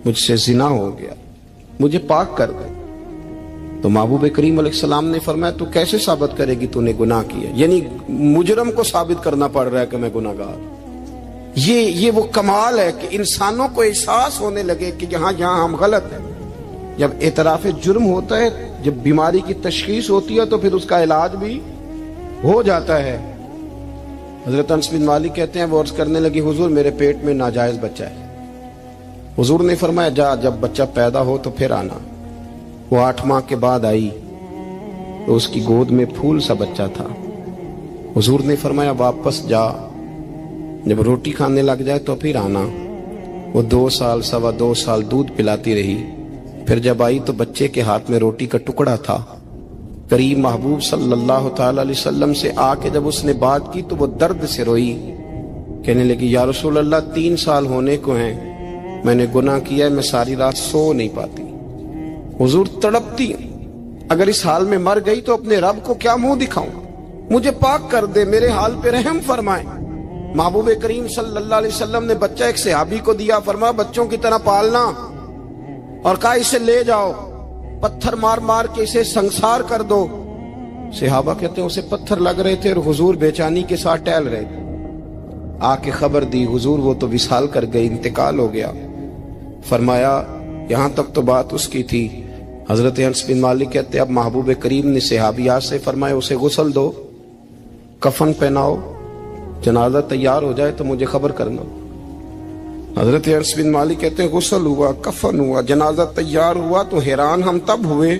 مجھ سے زنا ہو گیا، مجھے پاک کر دے۔ تو محبوب کریم علیہ السلام نے فرمایا تو کیسے ثابت کرے گی تو نے گناہ کیا؟ یعنی مجرم کو ثابت کرنا پڑ رہا ہے کہ میں گناہ گار۔ یہ وہ کمال ہے کہ انسانوں کو احساس ہونے لگے کہ یہاں ہم غلط ہیں۔ جب اعتراف جرم ہوتا ہے، جب بیماری کی تشخیص ہوتی ہے تو پھر اس کا علاج بھی ہو جاتا ہے۔ حضرت انس بن مالک کہتے ہیں وہ عرض کرنے لگی حضور میرے پیٹ میں ناجائز بچہ ہے۔ حضور نے فرمایا جا جب بچہ پیدا ہو تو پھر آنا۔ وہ 8 ماہ کے بعد آئی تو اس کی گود میں پھول سا بچہ تھا۔ حضور نے فرمایا واپس جا، جب روٹی کھانے لگ جائے تو پھر آنا۔ وہ 2 سال 2.25 سال دودھ پلاتی رہی، پھر جب آئی تو بچے کے ہاتھ میں روٹی کا ٹکڑا تھا۔ کریم محبوب صلی اللہ تعالی علیہ وسلم سے آ کے جب اس نے بات کی تو وہ درد سے روئی، کہنے لگی یا رسول اللہ 3 سال ہونے کو ہیں، میں نے گناہ کیا ہے، میں ساری رات سو نہیں پاتی۔ حضور تڑپتی اگر اس حال میں مر گئی تو اپنے رب کو کیا منہ دکھاؤں، مجھے پاک کر دے، میرے حال پہ رحم فرمائے۔ محبوب کریم صلی اللہ علیہ وسلم نے بچہ ایک صحابی کو دیا، فرمایا بچوں کی طرح پالنا، اور کہا اسے لے جاؤ، پتھر مار مار کے اسے سنسار کر دو۔ صحابہ کہتے ہیں اسے پتھر لگ رہے تھے اور حضور بے چینی کے ساتھ ٹہل رہے تھے۔ آ کے خبر دی حضور وہ تو وصال کر گئی، انتقال ہو گیا۔ فرمایا یہاں تک تو بات اس کی تھی۔ حضرت انس بن مالک کہتے اب محبوب کریم نے صحابیات سے فرمایا اسے غسل دو، کفن پہناؤ، جنازہ تیار ہو جائے تو مجھے خبر کرنا۔ حضرت انس بن مالک کہتے ہیں غسل ہوا، کفن ہوا، جنازہ تیار ہوا تو حیران ہم تب ہوئے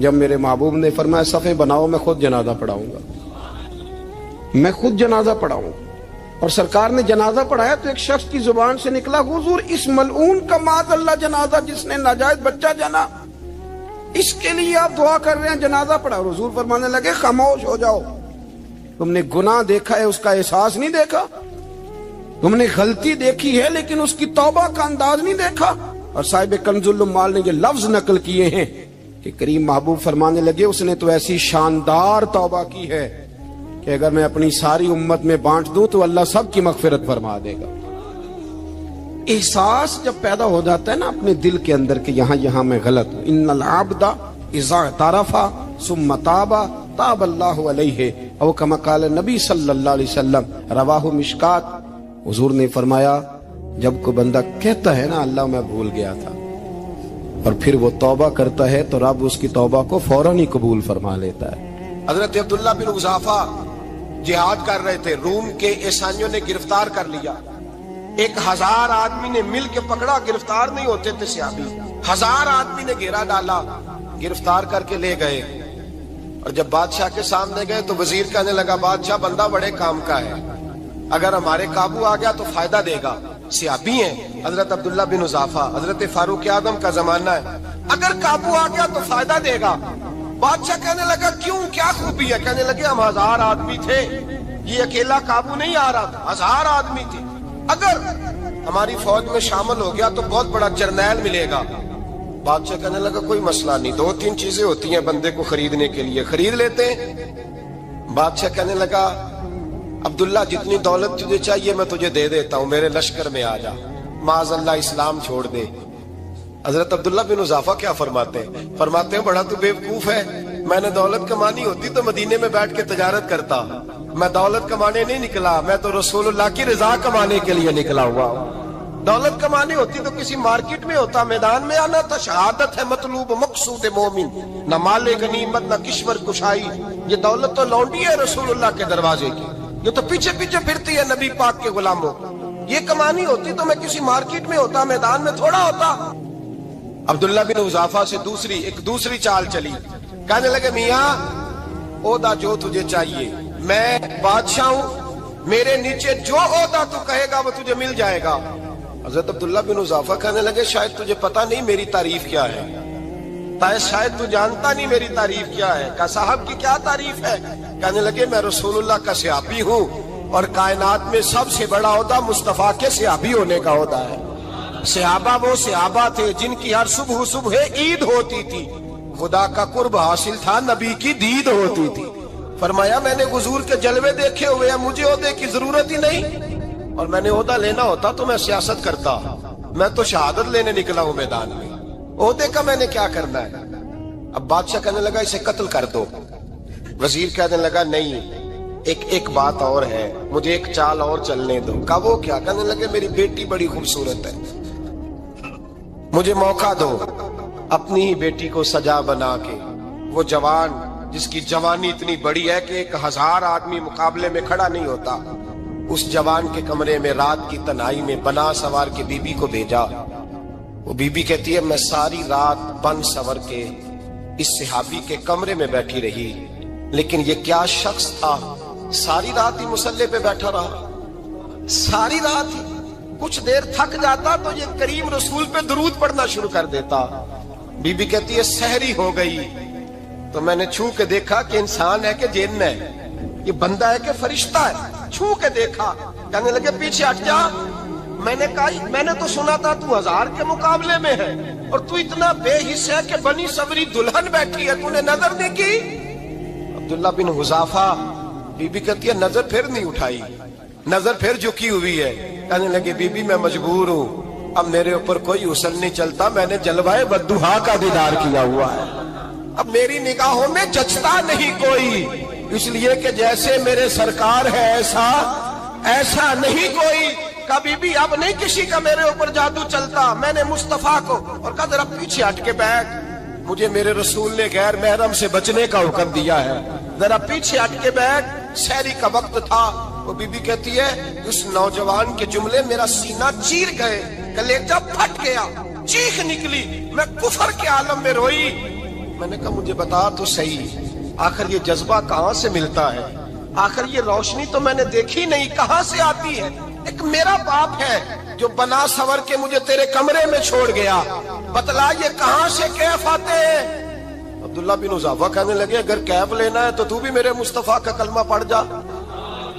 جب میرے محبوب نے فرمایا صفے بناؤ، میں خود جنازہ پڑھاؤں گا، میں خود جنازہ پڑھاؤں گا۔ اور سرکار نے جنازہ پڑھایا تو ایک شخص کی زبان سے نکلا حضور اس ملعون کا معاذ اللہ جنازہ جس نے ناجائز بچہ جنا، اس کے لیے آپ دعا کر رہے ہیں، جنازہ پڑھا۔ اور حضور فرمانے لگے خاموش ہو جاؤ، تم نے گناہ دیکھا ہے اس کا احساس نہیں دیکھا، تم نے غلطی دیکھی ہے لیکن اس کی توبہ کا انداز نہیں دیکھا۔ اور صاحب کنز العمال نے یہ لفظ نقل کیے ہیں کہ کریم محبوب فرمانے لگے اس نے تو ایسی شاندار توبہ کی ہے کہ اگر میں اپنی ساری امت میں بانٹ دوں تو اللہ سب کی مغفرت فرما دے گا۔ احساس جب پیدا ہو جاتا ہے نا اپنے دل کے اندر کہ یہاں میں غلط ہوں، ان العبد اذا اعترف ثم تاب تاب اللہ علیہ او کما قال نبی صلی اللہ علیہ وسلم، رواہ مشکات۔ حضور نے فرمایا جب کوئی بندہ کہتا ہے نا اللہ میں بھول گیا تھا اور پھر وہ توبہ کرتا ہے تو رب اس کی توبہ کو فوراً ہی قبول فرما لیتا ہے۔ حضرت عبداللہ بن حذافہ جہاد کر رہے تھے، روم کے عیسائیوں نے گرفتار کر لیا، 1000 آدمی نے مل کے پکڑا، گرفتار نہیں ہوتے تھے صحابی، 1000 آدمی نے گھیرا ڈالا، گرفتار کر کے لے گئے۔ اور جب بادشاہ کے سامنے گئے تو وزیر کہنے لگا بادشاہ بندہ بڑے کام کا ہے، اگر ہمارے قابو آ گیا تو فائدہ دے گا۔ صحابی ہیں حضرت عبداللہ بن حذافہ، حضرت فاروق اعظم کا زمانہ ہے، اگر قابو آ گیا تو فائدہ دے گا۔ بادشاہ کہنے لگا کیوں، کیا خوبی ہے؟ کہنے لگے ہم 1000 آدمی تھے، یہ اکیلا قابو نہیں آ رہا تھا، 1000 آدمی تھے، اگر ہماری فوج میں شامل ہو گیا تو بہت بڑا جرنیل ملے گا۔ بادشاہ کہنے لگا کوئی مسئلہ نہیں، 2-3 چیزیں ہوتی ہیں بندے کو خریدنے کے لیے، خرید لیتے ہیں۔ بادشاہ کہنے لگا عبداللہ جتنی دولت تجھے چاہیے میں تجھے دے دیتا ہوں، میرے لشکر میں آ جا، معاذ اللہ اسلام چھوڑ دے۔ حضرت عبداللہ بن حذافہ کیا فرماتے ہیں بڑا تو بیوقوف ہے، میں نے دولت کمانی ہوتی تو مدینے میں بیٹھ کے تجارت کرتا، میں دولت کمانے نہیں نکلا، میں تو رسول اللہ کی رضا کمانے کے لیے نکلا ہوا ہوں۔ دولت کمانی ہوتی تو کسی مارکیٹ میں ہوتا، میدان میں آنا تھا، شہادت ہے مطلوب مقصود مومن، نہ مال غنیمت نہ کشور کشائی، یہ دولت تو لونڈی ہے رسول اللہ کے دروازے کی، یہ تو پیچھے پیچھے پھرتی ہے نبی پاک کے غلاموں، یہ کمانی ہوتی تو میں کسی مارکیٹ میں ہوتا، میدان میں تھوڑا ہوتا۔ عبداللہ بن حذافہ سے ایک دوسری چال چلی، کہنے لگے میاں عہدہ جو تجھے چاہیے، میں بادشاہ ہوں، میرے نیچے جو عہدہ تو کہے گا وہ تجھے مل جائے گا۔ حضرت عبداللہ بن حذافہ کہنے لگے شاید تجھے پتہ نہیں میری تعریف کیا ہے، شاید تو جانتا نہیں میری تعریف کیا ہے۔ کہا صاحب کی کیا تعریف ہے؟ کہنے لگے میں رسول اللہ کا صحابی ہوں اور کائنات میں سب سے بڑا عہدہ مصطفیٰ کے صحابی ہونے کا عہدہ ہے۔ صحابہ وہ صحابہ تھے جن کی ہر صبح عید ہوتی تھی، خدا کا قرب حاصل تھا، نبی کی دید ہوتی تھی۔ فرمایا میں نے حضور کے جلوے دیکھے ہوئے ہیں، مجھے عہدے کی ضرورت ہی نہیں، اور میں نے عہدہ لینا ہوتا تو میں سیاست کرتا، میں تو شہادت لینے نکلا ہوں میدان میں، عہدے کا میں نے کیا کرنا ہے؟ اب بادشاہ کہنے لگا اسے قتل کر دو، وزیر کہنے لگا نہیں، ایک بات اور ہے، مجھے ایک چال اور چلنے دو۔ کہا وہ کیا؟ کہنے لگے میری بیٹی بڑی خوبصورت ہے، مجھے موقع دو اپنی ہی بیٹی کو سجا بنا کے، وہ جوان جس کی جوانی اتنی بڑی ہے کہ 1000 آدمی مقابلے میں کھڑا نہیں ہوتا، اس جوان کے کمرے میں رات کی تنہائی میں بنا سوار کے بی بی کو بھیجا۔ وہ بی بی کہتی ہے میں ساری رات بن سور کے اس صحابی کے کمرے میں بیٹھی رہی، لیکن یہ کیا شخص تھا، ساری رات ہی مسلح پہ بیٹھا رہا، ساری رات ہی، کچھ دیر تھک جاتا تو یہ کریم رسول پہ درود پڑھنا شروع کر دیتا۔ بی بی کہتی ہے سحری ہو گئی تو میں نے چھو کے دیکھا کہ انسان ہے کہ جن ہے، یہ بندہ ہے کہ فرشتہ ہے، چھو کے دیکھا۔ کہنے لگے پیچھے ہٹ جا۔ میں نے کہا میں نے تو سنا تھا تو 1000 کے مقابلے میں ہے اور تو اتنا بے حس ہے کہ بنی صبری دلہن بیٹھی ہے، تو نے نظر نہیں کی؟ عبداللہ بن حذافہ، بی بی کہتی ہے نظر پھر نہیں اٹھائی، نظر پھر جھکی ہوئی ہے۔ کہنے لگے بی بی میں مجبور ہوں، اب میرے اوپر کوئی حسن نہیں چلتا، میں نے جلوہ بدوحا کا دیدار کیا ہوا ہے، اب میری نگاہوں میں جچتا نہیں کوئی، اس لیے کہ جیسے میرے سرکار ہے ایسا نہیں کوئی۔ کبھی بھی اب نہیں کسی کا میرے اوپر جادو چلتا، میں نے مصطفیٰ کو، اور کہا ذرا پیچھے ہٹ کے بیٹھ، مجھے میرے رسول نے غیر محرم سے بچنے کا حکم دیا ہے، ذرا پیچھے ہٹ کے بیٹھ۔ سحری کا وقت تھا، وہ بی بی کہتی ہے اس نوجوان کے جملے میرا سینہ چیر گئے، کلیجہ پھٹ گیا، چیخ نکلی، میں کفر کے عالم میں روئی۔ میں نے کہا مجھے بتا تو صحیح، آخر یہ جذبہ کہاں سے ملتا ہے، آخر یہ روشنی تو میں نے دیکھی نہیں، کہاں سے آتی ہے؟ ایک میرا باپ ہے جو بنا سور کے مجھے تیرے کمرے میں چھوڑ گیا، بتلا یہ کہاں سے کیف آتے ہیں؟ عبداللہ بن حذافہ کہنے لگے اگر کیف لینا ہے تو تو بھی میرے مصطفیٰ کا کلمہ پڑھ جا،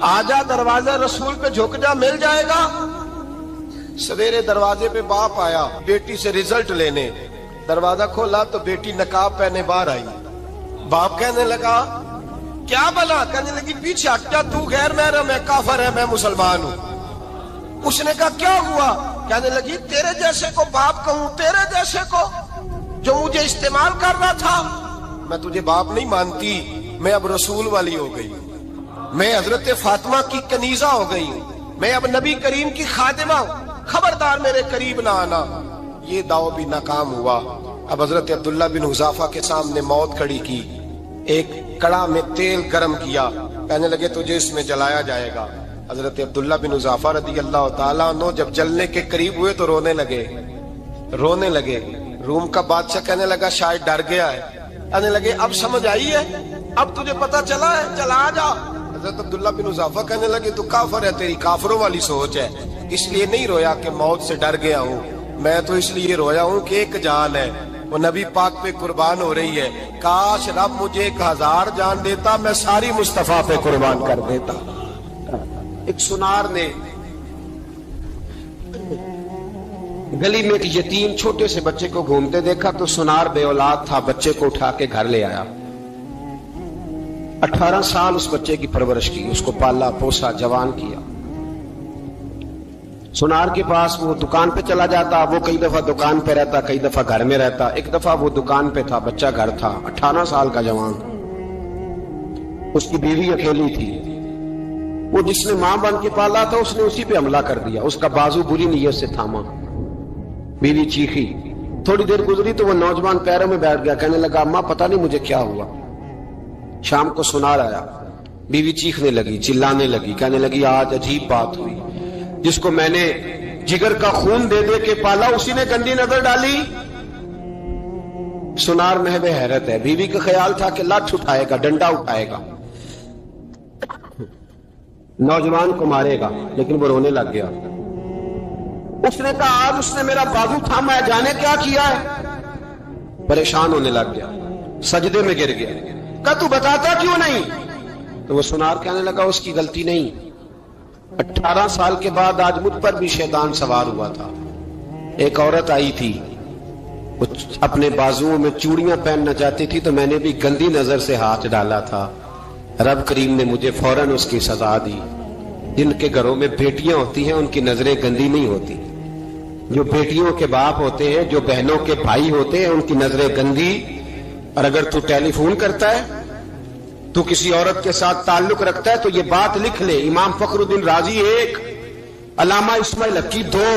آجا دروازے رسول پہ جھک جا، مل جائے گا۔ سویرے دروازے پہ باپ آیا بیٹی سے رزلٹ لینے، دروازہ کھولا تو بیٹی نقاب پہنے باہر آئی۔ باپ کہنے لگا کیا بلا؟ کہنے لگی پیچھے ہٹ جا، تو غیر محرم ہے، کافر ہے، میں مسلمان ہوں۔ اس نے کہا کیا ہوا؟ کہنے لگی تیرے جیسے کو باپ کہوں، تیرے جیسے کو جو مجھے استعمال کر رہا تھا، میں تجھے باپ نہیں مانتی، میں اب رسول والی ہو گئی، میں حضرت فاطمہ کی کنیزہ ہو گئی، میں اب نبی کریم کی خادمہ ہوں، خبردار میرے قریب نہ آنا۔ یہ داؤ بھی ناکام ہوا۔ اب حضرت عبداللہ بن حذافہ کے سامنے موت کھڑی کی، ایک کڑا میں تیل گرم کیا، کہنے لگے تجھے اس میں جلایا جائے گا۔ حضرت عبداللہ بن حذافہ رضی اللہ تعالیٰ عنہ جب جلنے کے قریب ہوئے تو رونے لگے۔ روم کا بادشاہ کہنے لگا شاید ڈر گیا ہے، کہنے لگے اب سمجھ آئی ہے، اب تجھے پتا چلا ہے، چلا آ جا۔ حضرت عبداللہ بن حذافہ کہنے لگے تو کافر ہے، تیری کافروں والی سوچ ہے، اس لیے نہیں رویا کہ موت سے ڈر گیا ہوں، میں تو اس لیے رویا ہوں کہ ایک جان ہے، وہ نبی پاک پہ قربان ہو رہی ہے، کاش رب مجھے 1000 جان دیتا، میں ساری مصطفیٰ پہ قربان کر دیتا۔ ایک سنار نے گلی میں ایک یتیم چھوٹے سے بچے کو گھومتے دیکھا تو سنار بے اولاد تھا، بچے کو اٹھا کے گھر لے آیا، 18 سال اس بچے کی پرورش کی، اس کو پالا پوسا جوان کیا۔ سنار کے پاس وہ دکان پہ چلا جاتا، وہ کئی دفعہ دکان پہ رہتا، کئی دفعہ گھر میں رہتا۔ ایک دفعہ وہ دکان پہ تھا، بچہ گھر تھا، 18 سال کا جوان، اس کی بیوی اکیلی تھی، وہ جس نے ماں بن کے پالا تھا اس نے اسی پہ حملہ کر دیا، اس کا بازو بری نیت سے تھاما، بیوی چیخی، تھوڑی دیر گزری تو وہ نوجوان پیروں میں بیٹھ گیا، کہنے لگا اماں پتہ نہیں مجھے کیا ہوا۔ شام کو سنار آیا، بیوی چیخنے لگی، چلانے لگی، کہنے لگی آج عجیب بات ہوئی، جس کو میں نے جگر کا خون دے دے کے پالا اسی نے گندی نظر ڈالی۔ سنار محو حیرت ہے، بیوی کا خیال تھا کہ لٹھ اٹھائے گا، ڈنڈا اٹھائے گا، نوجوان کو مارے گا، لیکن وہ رونے لگ گیا۔ اس نے کہا آج اس نے میرا بازو تھاما ہے، جانے کیا کیا ہے، پریشان ہونے لگ گیا، سجدے میں گر گیا، کہا تو بتاتا کیوں نہیں؟ تو وہ سنار کہنے لگا اس کی غلطی نہیں، 18 سال کے بعد آج مجھ پر بھی شیطان سوار ہوا تھا، ایک عورت آئی تھی، وہ اپنے بازوؤں میں چوڑیاں پہننا چاہتی تھی تو میں نے بھی گندی نظر سے ہاتھ ڈالا تھا، رب کریم نے مجھے فوراً اس کی سزا دی۔ جن کے گھروں میں بیٹیاں ہوتی ہیں ان کی نظریں گندی نہیں ہوتی، جو بیٹیوں کے باپ ہوتے ہیں, جو بہنوں کے بھائی ہوتے ہیں, ان کی نظریں گندی. اور اگر تو ٹیلی فون کرتا ہے, تو کسی عورت کے ساتھ تعلق رکھتا ہے, تو یہ بات لکھ لے, امام فخر الدین رازی 1, علامہ اسماعیل حقی 2,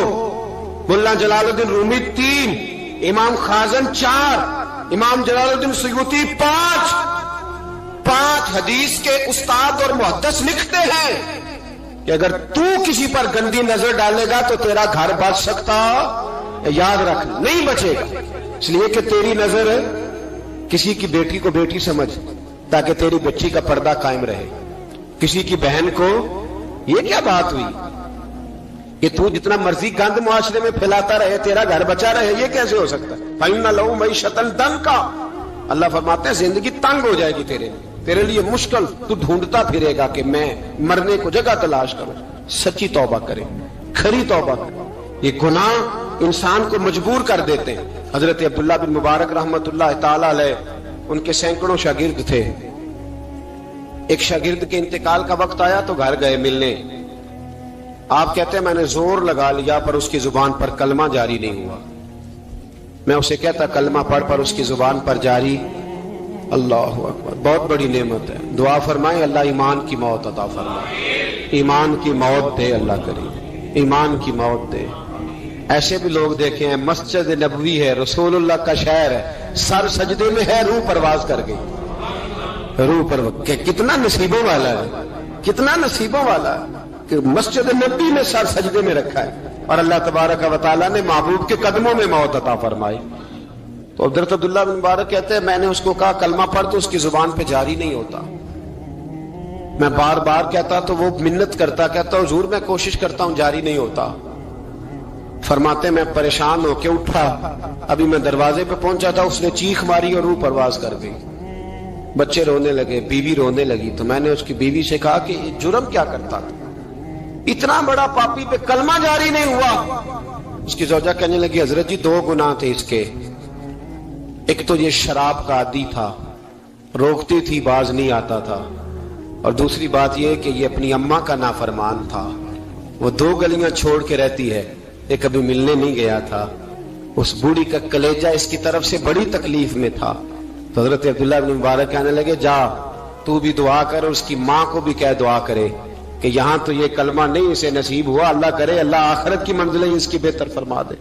ملا جلال الدین رومی 3, امام خازن 4, امام جلال الدین سیوطی 5 حدیث کے استاد اور محدث لکھتے ہیں کہ اگر تو کسی پر گندی نظر ڈالے گا تو تیرا گھر بچ سکتا, یاد رکھ, نہیں بچے گا. اس لیے کہ تیری نظر کسی کی بیٹی کو بیٹی سمجھ, تاکہ تیری بچی کا پردہ قائم رہے. کسی کی بہن کو, یہ کیا بات ہوئی کہ تو جتنا مرضی گند معاشرے میں پھیلاتا رہے تیرا گھر بچا رہے, یہ کیسے ہو سکتا ہے؟ فَإِنَّ لَهُ مَعِيشَةً ضَنْكَ, اللہ فرماتے ہیں زندگی تنگ ہو جائے گی تیرے لیے مشکل, تو ڈھونڈتا پھرے گا کہ میں مرنے کو جگہ تلاش کروں. سچی توبہ کرے, کھری توبہ کرے. یہ گناہ انسان کو مجبور کر دیتے ہیں. حضرت عبداللہ بن مبارک رحمت اللہ تعالی علیہ, ان کے سینکڑوں شاگرد تھے. ایک شاگرد کے انتقال کا وقت آیا تو گھر گئے ملنے. آپ کہتے ہیں میں نے زور لگا لیا پر اس کی زبان پر کلمہ جاری نہیں ہوا. میں اسے کہتا کلمہ پڑھ پر اس کی زبان پر جاری. اللہ اکبر, بہت بڑی نعمت ہے. دعا فرمائیں اللہ ایمان کی موت عطا فرمائے, ایمان کی موت دے اللہ کریم, ایمان کی موت دے. ایسے بھی لوگ دیکھے ہیں, مسجد نبوی ہے, رسول اللہ کا شہر ہے, سر سجدے میں ہے, روح پرواز کر گئی. روح پرواز, کتنا نصیبوں والا ہے, کتنا نصیبوں والا ہے کہ مسجد نبی میں سر سجدے میں رکھا ہے, اور اللہ تبارک و تعالیٰ نے محبوب کے قدموں میں موت عطا فرمائی. تو حضرت عبداللہ بن مبارک کہتے ہیں میں نے اس کو کہا کلمہ پڑھ, تو اس کی زبان پہ جاری نہیں ہوتا. میں بار بار کہتا تو وہ منت کرتا, کہتا حضور میں کوشش کرتا ہوں جاری نہیں ہوتا. فرماتے میں پریشان ہو کے اٹھا, ابھی میں دروازے پہ پہنچا تھا, اس نے چیخ ماری اور روح پرواز کر گئی. بچے رونے لگے, بیوی رونے لگی. تو میں نے اس کی بیوی سے کہا کہ جرم کیا کرتا تھا, اتنا بڑا پاپی پہ کلمہ جاری نہیں ہوا. اس کی زوجہ کہنے لگی حضرت جی 2 گناہ تھے اس کے. ایک تو یہ شراب کا عادی تھا, روکتی تھی باز نہیں آتا تھا, اور دوسری بات یہ کہ یہ اپنی اماں کا نافرمان تھا. وہ 2 گلیاں چھوڑ کے رہتی ہے, یہ کبھی ملنے نہیں گیا تھا. اس بوڑھی کا کلیجہ اس کی طرف سے بڑی تکلیف میں تھا. تو حضرت عبداللہ بن مبارک کہنے لگے جا تو بھی دعا کر, اور اس کی ماں کو بھی کہہ دعا کرے کہ یہاں تو یہ کلمہ نہیں اسے نصیب ہوا, اللہ کرے اللہ آخرت کی منزلیں اس کی بہتر فرما دے.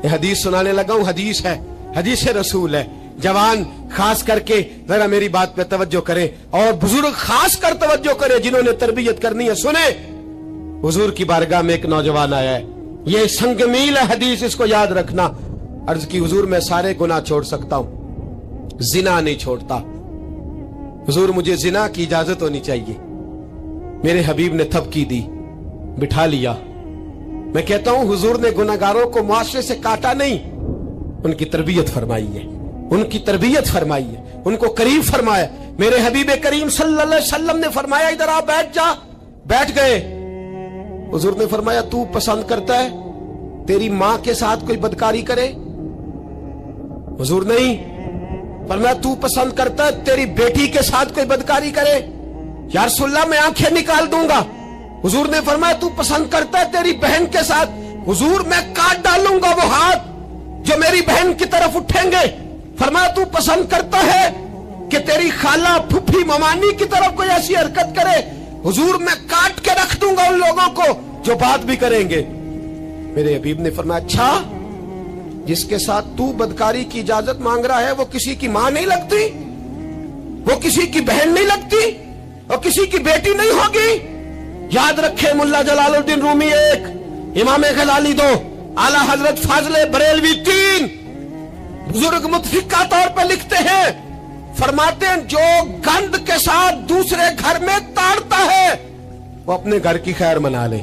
یہ حدیث سنانے لگا ہوں, حدیث ہے, حدیث رسول ہے. جوان خاص کر کے ذرا میری بات پہ توجہ کرے, اور بزرگ خاص کر توجہ کرے جنہوں نے تربیت کرنی ہے. سنیں, حضور کی بارگاہ میں ایک نوجوان آیا ہے, یہ سنگ میل ہے حدیث, اس کو یاد رکھنا. عرض کی حضور میں سارے گناہ چھوڑ سکتا ہوں, زنا نہیں چھوڑتا. حضور مجھے زنا کی اجازت ہونی چاہیے. میرے حبیب نے تھپکی دی, بٹھا لیا. میں کہتا ہوں حضور نے گناہگاروں کو معاشرے سے کاٹا نہیں, ان کی تربیت فرمائی ہے, ان کی تربیت فرمائی ہے, ان کو قریب فرمایا. میرے حبیب کریم صلی اللہ علیہ وسلم نے فرمایا ادھر آ بیٹھ جا, بیٹھ گئے. حضور نے فرمایا تو پسند کرتا ہے تیری ماں کے ساتھ کوئی بدکاری کرے؟ حضور نہیں. فرمایا تو پسند کرتا ہے تیری بیٹی کے ساتھ کوئی بدکاری کرے؟ یا رسول اللہ میں آنکھیں نکال دوں گا. حضور نے فرمایا تو پسند کرتا ہے تیری بہن کے ساتھ؟ حضور میں کاٹ ڈالوں گا وہ ہاتھ جو میری بہن کی طرف اٹھیں گے. فرمایا تو پسند کرتا ہے کہ تیری خالہ پھپھی ممانی کی طرف کوئی ایسی حرکت کرے؟ حضور میں کاٹ کے رکھ دوں گا ان لوگوں کو جو بات بھی کریں گے. میرے حبیب نے فرمایا اچھا جس کے ساتھ تو بدکاری کی اجازت مانگ رہا ہے وہ کسی کی ماں نہیں لگتی, وہ کسی کی بہن نہیں لگتی, اور کسی کی بیٹی نہیں ہوگی؟ یاد رکھے ملا جلال الدین رومی 1, امام غزالی 2, اعلی حضرت فاضل بریلوی 3. بزرگ متفقہ طور پہ لکھتے ہیں, فرماتے ہیں جو گند کے ساتھ دوسرے گھر میں تاڑتا ہے وہ اپنے گھر کی خیر منا لے.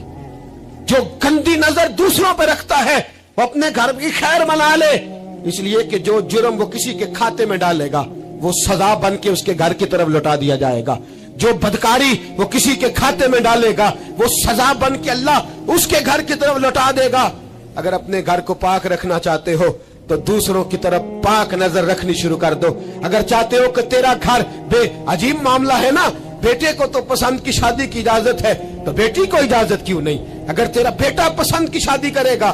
جو گندی نظر دوسروں پہ رکھتا ہے وہ اپنے گھر کی خیر منا لے. اس لیے کہ جو جرم وہ کسی کے کھاتے میں ڈالے گا وہ سزا بن کے اس کے گھر کی طرف لوٹا دیا جائے گا. جو بدکاری وہ کسی کے کھاتے میں ڈالے گا وہ سزا بن کے اللہ اس کے گھر کی طرف لوٹا دے گا. اگر اپنے گھر کو پاک رکھنا چاہتے ہو تو دوسروں کی طرف پاک نظر رکھنی شروع کر دو. اگر چاہتے ہو کہ تیرا گھر بے عجیب معاملہ ہے نا, بیٹے کو تو پسند کی شادی کی اجازت ہے تو بیٹی کو اجازت کیوں نہیں؟ اگر تیرا بیٹا پسند کی شادی کرے گا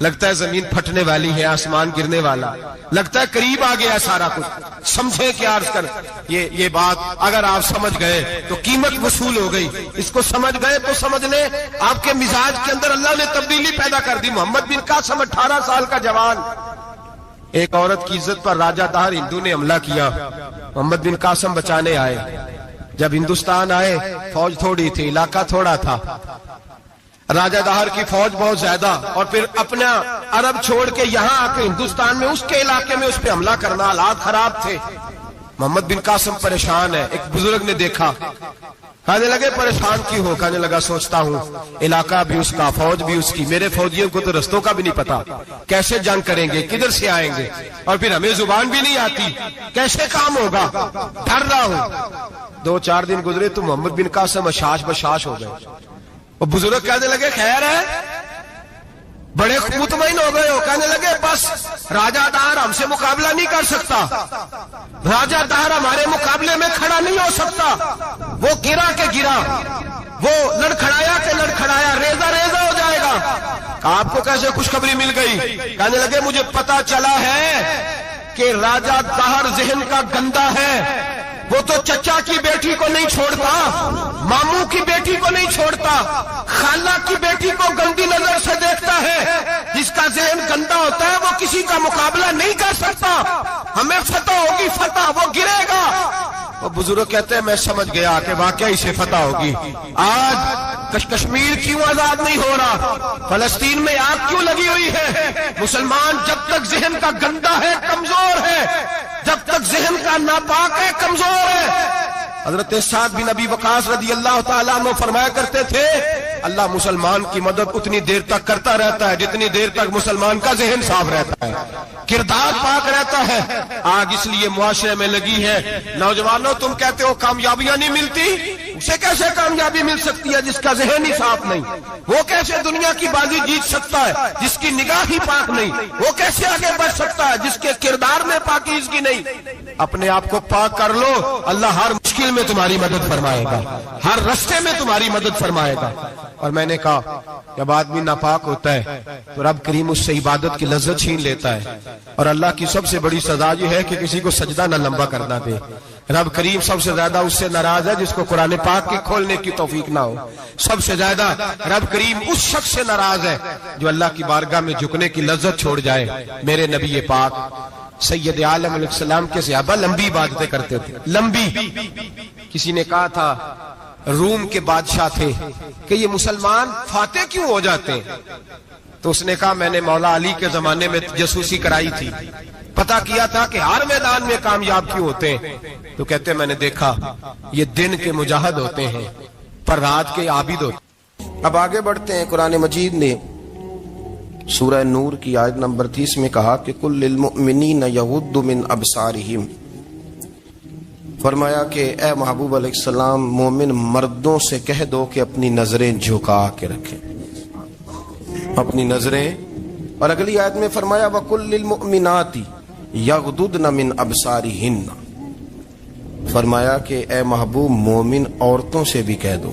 لگتا ہے زمین پھٹنے والی ہے، آسمان گرنے والا، لگتا ہے قریب آ گیا سارا کچھ۔ سمجھے کیا عرض کر، یہ بات اگر آپ سمجھ گئے تو قیمت وصول ہو گئی، اس کو سمجھ گئے تو سمجھ لیں آپ کے مزاج کے اندر اللہ نے تبدیلی پیدا کر دی۔ محمد بن قاسم 18 سال کا جوان، ایک عورت کی عزت پر راجہ دہر ہندو نے حملہ کیا، محمد بن قاسم بچانے آئے۔ جب ہندوستان آئے فوج تھوڑی تھی، علاقہ تھوڑا تھا، راجہ دہر کی فوج بہت زیادہ، اور پھر اپنا عرب چھوڑ کے یہاں آ کے ہندوستان میں اس کے علاقے میں اس پہ حملہ کرنا، حالات خراب تھے۔ محمد بن قاسم پریشان ہے، ایک بزرگ نے دیکھا، کہنے لگے پریشان کیوں ہو؟ کہنے لگا سوچتا ہوں علاقہ بھی اس کا، فوج بھی اس کی، میرے فوجیوں کو تو رستوں کا بھی نہیں پتا، کیسے جنگ کریں گے، کدھر سے آئیں گے، اور پھر ہمیں زبان بھی نہیں آتی، کیسے کام ہوگا، ڈر رہا ہوں۔ 2-4 دن گزرے تو محمد بن قاسم اشاش بشاش ہو گئے۔ وہ بزرگ کہنے لگے خیر ہے، بڑے مطمئن ہو گئے ہو؟ کہنے لگے بس راجہ دہر ہم سے مقابلہ نہیں کر سکتا، راجہ دہر ہمارے مقابلے میں کھڑا نہیں ہو سکتا، وہ گرا کے گرا، وہ لڑکھڑایا کے لڑکھڑایا، ریزہ ریزہ ہو جائے گا۔ آپ کو کیسے خوشخبری مل گئی؟ کہنے لگے مجھے پتا چلا ہے کہ راجہ دہر ذہن کا گندا ہے، وہ تو چچا کی بیٹی کو نہیں چھوڑتا، ماموں کی بیٹی کو نہیں چھوڑتا، خالہ کی بیٹی کو گندی نظر سے دیکھتا ہے۔ جس کا ذہن گندا ہوتا ہے وہ کسی کا مقابلہ نہیں کر سکتا، ہمیں فتح ہوگی، فتح، وہ گرے گا۔ وہ بزرگ کہتے ہیں میں سمجھ گیا کہ واقعی سے فتح ہوگی۔ آج کشمیر کیوں آزاد نہیں ہو رہا، فلسطین میں آگ کیوں لگی ہوئی ہے؟ مسلمان جب تک ذہن کا گندا ہے کمزور ہے، جب تک ذہن کا ناپاک ہے کمزور ہے۔ حضرت سعد بن ابی وقاص رضی اللہ تعالیٰ عنہ فرمایا کرتے تھے اللہ مسلمان کی مدد اتنی دیر تک کرتا رہتا ہے جتنی دیر تک مسلمان کا ذہن صاف رہتا ہے، کردار پاک رہتا ہے۔ آگ اس لیے معاشرے میں لگی ہے، نوجوانوں تم کہتے ہو کامیابیاں نہیں ملتی، اسے کیسے کامیابی مل سکتی ہے جس کا ذہن ہی صاف نہیں؟ وہ کیسے دنیا کی بازی جیت سکتا ہے جس کی نگاہ ہی پاک نہیں؟ وہ کیسے آگے بڑھ سکتا ہے جس کے کردار میں پاکیزگی نہیں؟ اپنے آپ کو پاک کر لو، اللہ ہر مشکل میں تمہاری مدد فرمائے گا، ہر رستے میں تمہاری مدد فرمائے گا۔ اور میں نے کہا جب آدمی ناپاک ہوتا ہے تو رب کریم اس سے عبادت کی لذت چھین لیتا ہے، اور اللہ کی سب سے بڑی سزا یہ ہے کہ کسی کو سجدہ نہ لمبا کرنا دے۔ رب کریم سب سے زیادہ اس سے ناراض ہے جس کو قرآن پاک کے کھولنے کی توفیق نہ ہو۔ سب سے زیادہ رب کریم اس شخص سے ناراض ہے جو اللہ کی بارگاہ میں جھکنے کی لذت چھوڑ جائے۔ میرے نبی پاک سید عالم علیہ السلام کے صحابہ لمبی عبادتیں کرتے تھے، لمبی۔ کسی نے کہا تھا روم کے بادشاہ تھے کہ یہ مسلمان فاتح کیوں ہو جاتے ہیں؟ تو اس نے کہا میں نے مولا علی کے زمانے میں جاسوسی کرائی تھی، پتا کیا تھا کہ ہر میدان میں کامیاب کیوں ہوتے ہیں۔ تو کہتے ہیں میں نے دیکھا یہ دن کے مجاہد ہوتے ہیں پر رات کے عابد ہوتے ہیں۔ اب آگے بڑھتے ہیں۔ قرآن مجید نے سورہ نور کی آیت نمبر 30 میں کہا کہ کل للمؤمنین یغضوا من ابصارہم، فرمایا کہ اے محبوب علیہ السلام مومن مردوں سے کہہ دو کہ اپنی نظریں جھکا کے رکھیں، اپنی نظریں۔ اور اگلی آیت میں فرمایا وَقُلْ لِلْمُؤْمِنَاتِ يَغْضُضْنَ مِنْ أَبْصَارِهِنَّ، فرمایا کہ اے محبوب مومن عورتوں سے بھی کہہ دو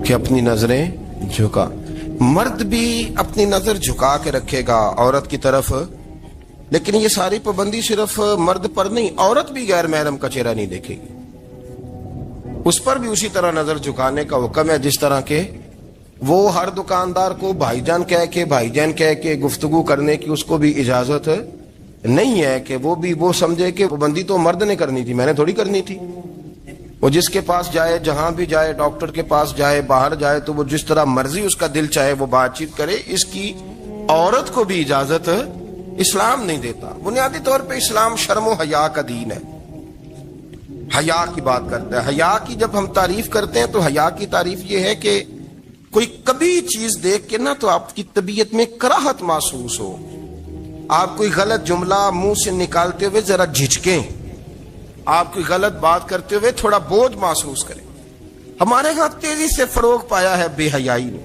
کہ اپنی نظریں جھکا۔ مرد بھی اپنی نظر جھکا کے رکھے گا عورت کی طرف، لیکن یہ ساری پابندی صرف مرد پر نہیں، عورت بھی غیر محرم کا چہرہ نہیں دیکھے گی، اس پر بھی اسی طرح نظر جھکانے کا حکم ہے جس طرح کے وہ ہر دکاندار کو بھائی جان کہہ کے گفتگو کرنے کی اس کو بھی اجازت نہیں ہے کہ وہ بھی وہ سمجھے کہ پابندی تو مرد نے کرنی تھی، میں نے تھوڑی کرنی تھی۔ وہ جس کے پاس جائے، جہاں بھی جائے، ڈاکٹر کے پاس جائے، باہر جائے، تو وہ جس طرح مرضی اس کا دل چاہے وہ بات چیت کرے، اس کی عورت کو بھی اجازت اسلام نہیں دیتا۔ بنیادی طور پہ اسلام شرم و حیا کا دین ہے، حیا کی بات کرتا ہے۔ حیا کی جب ہم تعریف کرتے ہیں تو حیا کی تعریف یہ ہے کہ کوئی کبھی چیز دیکھ کے نہ تو آپ کی طبیعت میں کراہت محسوس ہو، آپ کوئی غلط جملہ منہ سے نکالتے ہوئے ذرا جھجکیں، آپ کوئی غلط بات کرتے ہوئے تھوڑا بوجھ محسوس کریں۔ ہمارے ہاں تیزی سے فروغ پایا ہے بے حیائی نے،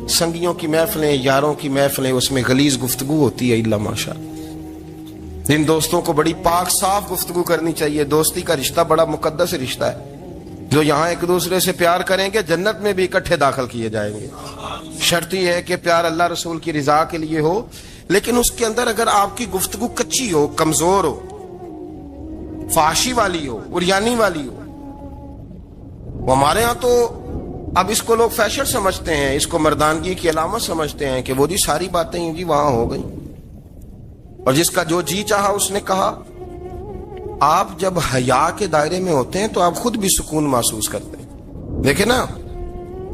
سنگیوں کی محفلیں، یاروں کی محفلیں، اس میں غلیظ گفتگو ہوتی ہے الا ماشاء اللہ۔ ان دوستوں کو بڑی پاک صاف گفتگو کرنی چاہیے۔ دوستی کا رشتہ بڑا مقدس رشتہ ہے، جو یہاں ایک دوسرے سے پیار کریں گے جنت میں بھی اکٹھے داخل کیے جائیں گے۔ شرط یہ ہے کہ پیار اللہ رسول کی رضا کے لیے ہو، لیکن اس کے اندر اگر آپ کی گفتگو کچی ہو، کمزور ہو، فحاشی والی ہو، عریانی والی ہو، وہ ہمارے ہاں تو اب اس کو لوگ فیشن سمجھتے ہیں، اس کو مردانگی کی علامت سمجھتے ہیں کہ وہ جی ساری باتیں جی وہاں ہو گئی اور جس کا جو جی چاہا اس نے کہا۔ آپ جب حیا کے دائرے میں ہوتے ہیں تو آپ خود بھی سکون محسوس کرتے ہیں۔ دیکھیں نا،